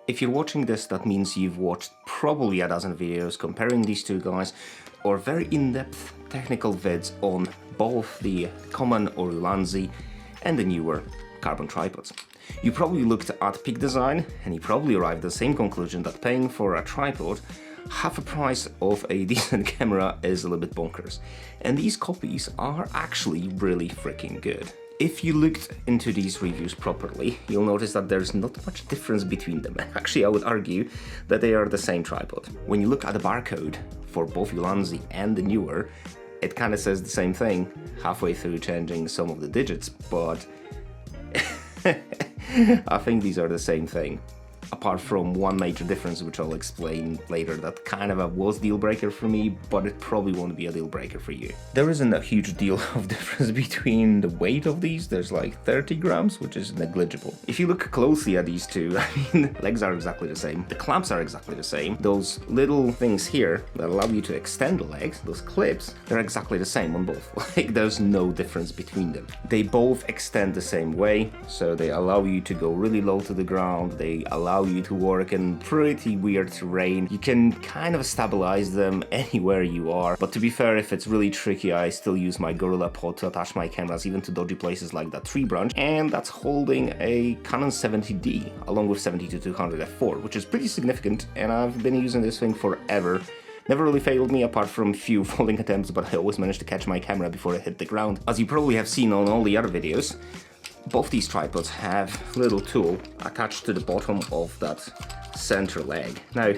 If you're watching this, that means you've watched probably a dozen videos comparing these two guys, or very in-depth technical vids on both the common or Ulanzi and the Neweer carbon tripods. You probably looked at peak design and you probably arrived at the same conclusion that paying for a tripod half the price of a decent camera is a little bit bonkers. And these copies are actually really freaking good. If you looked into these reviews properly, you'll notice that there's not much difference between them. Actually, I would argue that they are the same tripod. When you look at the barcode for both Ulanzi and the Neweer, it kind of says the same thing, halfway through changing some of the digits, but I think these are the same thing. Apart from one major difference, which I'll explain later, that kind of was deal breaker for me, but it probably won't be a deal breaker for you. There isn't a huge deal of difference between the weight of these. There's like 30 grams, which is negligible. If you look closely at these two, I mean, legs are exactly the same. The clamps are exactly the same. Those little things here that allow you to extend the legs, those clips, they're exactly the same on both. Like, there's no difference between them. They both extend the same way, so they allow you to go really low to the ground. They allow you to work in pretty weird terrain. You can kind of stabilize them anywhere you are, but to be fair, if it's really tricky, I still use my Gorilla Pod to attach my cameras even to dodgy places like that tree branch, and that's holding a Canon 70D along with 70-200 f4, which is pretty significant, and I've been using this thing forever. Never really failed me apart from few falling attempts, but I always managed to catch my camera before it hit the ground. As you probably have seen on all the other videos, both these tripods have a little tool attached to the bottom of that center leg. Now,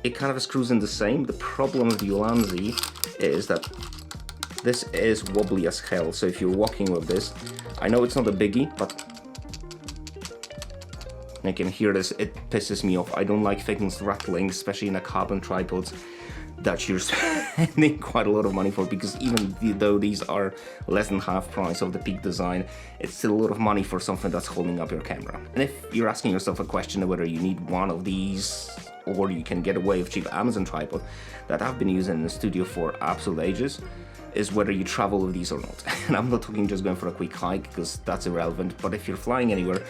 it kind of screws in the same. The problem with the Ulanzi is that this is wobbly as hell, so if you're walking with this, I know it's not a biggie, but I can hear this, it pisses me off. I don't like things rattling, especially in a carbon tripods that you're spending quite a lot of money for, because even though these are less than half price of the peak design, it's still a lot of money for something that's holding up your camera. And if you're asking yourself a question of whether you need one of these or you can get away with cheap Amazon tripod that I've been using in the studio for absolute ages, is whether you travel with these or not. And I'm not talking just going for a quick hike, because that's irrelevant, but if you're flying anywhere,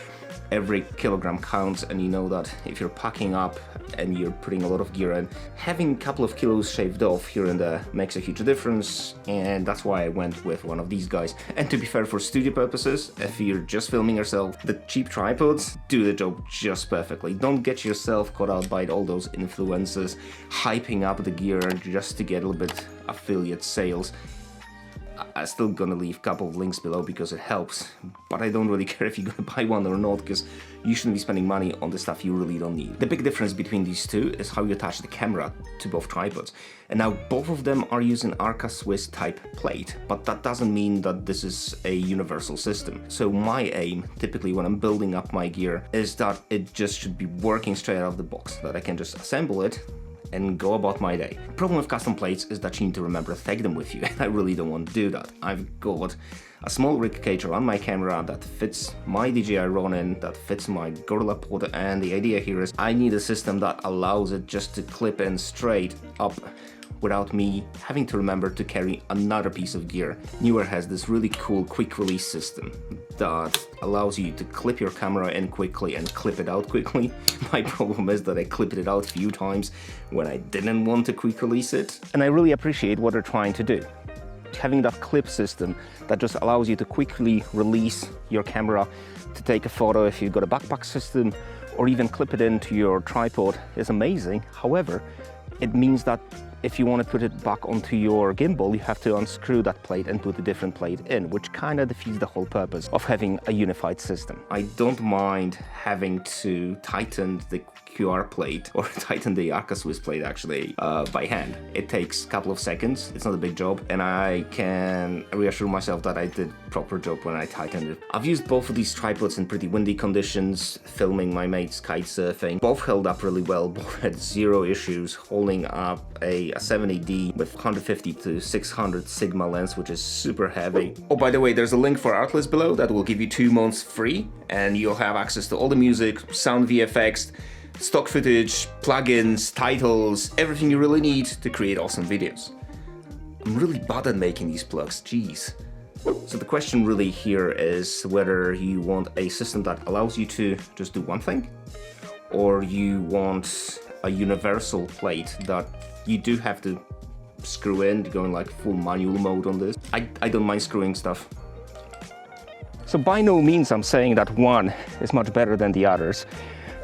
every kilogram counts, and you know that if you're packing up and you're putting a lot of gear in, having a couple of kilos shaved off here and there makes a huge difference, and that's why I went with one of these guys. And to be fair, for studio purposes, if you're just filming yourself, the cheap tripods do the job just perfectly. Don't get yourself caught out by all those influencers hyping up the gear just to get a little bit affiliate sales. I'm still gonna leave a couple of links below because it helps, but I don't really care if you're gonna buy one or not, because you shouldn't be spending money on the stuff you really don't need. The big difference between these two is how you attach the camera to both tripods. And now both of them are using Arca Swiss type plate, but that doesn't mean that this is a universal system. So my aim, typically when I'm building up my gear, is that it just should be working straight out of the box, that I can just assemble it and go about my day. The problem with custom plates is that you need to remember to take them with you, and I really don't want to do that. I've got a small rig cage around my camera that fits my DJI Ronin, that fits my Gorilla Pod, and the idea here is I need a system that allows it just to clip in straight up without me having to remember to carry another piece of gear. Neweer has this really cool quick release system that allows you to clip your camera in quickly and clip it out quickly. My problem is that I clipped it out a few times when I didn't want to quick release it. And I really appreciate what they're trying to do. Having that clip system that just allows you to quickly release your camera to take a photo if you've got a backpack system, or even clip it into your tripod, is amazing. However, it means that if you want to put it back onto your gimbal, you have to unscrew that plate and put a different plate in, which kind of defeats the whole purpose of having a unified system. I don't mind having to tighten the QR plate, or tighten the Arca Swiss plate actually, by hand. It takes a couple of seconds, it's not a big job, and I can reassure myself that I did proper job when I tightened it. I've used both of these tripods in pretty windy conditions, filming my mate's kite surfing. Both held up really well, both had zero issues holding up a 70D with 150-600 Sigma lens, which is super heavy. Oh, by the way, there's a link for Artlist below that will give you 2 months free, and you'll have access to all the music, sound VFX, stock footage, plugins, titles, everything you really need to create awesome videos. I'm really bad at making these plugs, jeez. So the question really here is whether you want a system that allows you to just do one thing, or you want a universal plate that you do have to screw in, going like full manual mode on this. I don't mind screwing stuff. So by no means I'm saying that one is much better than the others.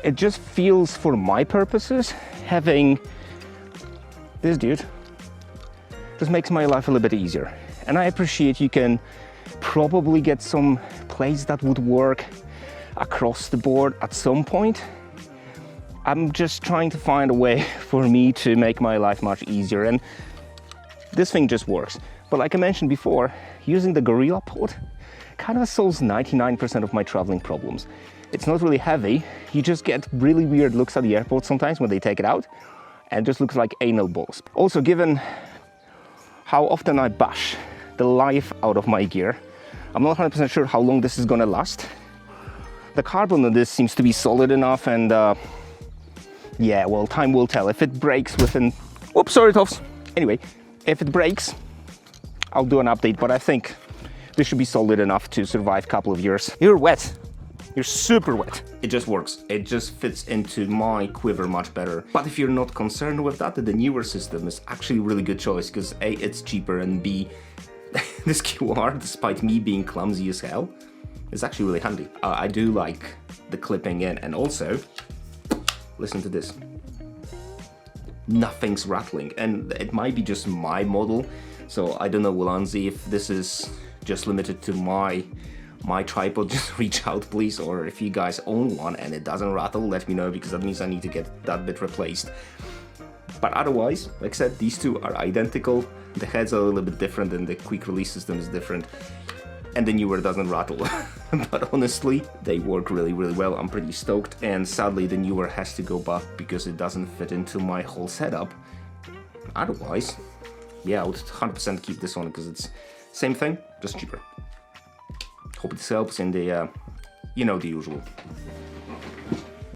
It just feels, for my purposes, having this dude just makes my life a little bit easier. And I appreciate you can probably get some plates that would work across the board at some point. I'm just trying to find a way for me to make my life much easier, and this thing just works. But like I mentioned before, using the Gorilla Pod kind of solves 99% of my traveling problems. It's not really heavy. You just get really weird looks at the airport sometimes when they take it out, and it just looks like anal balls. Also, given how often I bash the life out of my gear, I'm not 100% sure how long this is gonna last. The carbon on this seems to be solid enough, and yeah, well, time will tell. If it breaks within... Oops, sorry, Toffs. Anyway, if it breaks, I'll do an update, but I think this should be solid enough to survive a couple of years. You're wet. You're super wet. It just works. It just fits into my quiver much better. But if you're not concerned with that, the Neweer system is actually a really good choice, because A, it's cheaper, and B, this QR, despite me being clumsy as hell, is actually really handy. I do like the clipping in, and also, listen to this. Nothing's rattling, and it might be just my model, so I don't know, Ulanzi, if this is just limited to my tripod, just reach out please, or if you guys own one and it doesn't rattle, let me know, because that means I need to get that bit replaced. But otherwise, like I said, these two are identical. The heads are a little bit different, and the quick release system is different, and the Neweer doesn't rattle. But honestly, they work really, really well. I'm pretty stoked, and sadly the Neweer has to go back because it doesn't fit into my whole setup. Otherwise, yeah, I would 100% keep this one, because it's same thing, just cheaper. Hope this helps, and you know, the usual.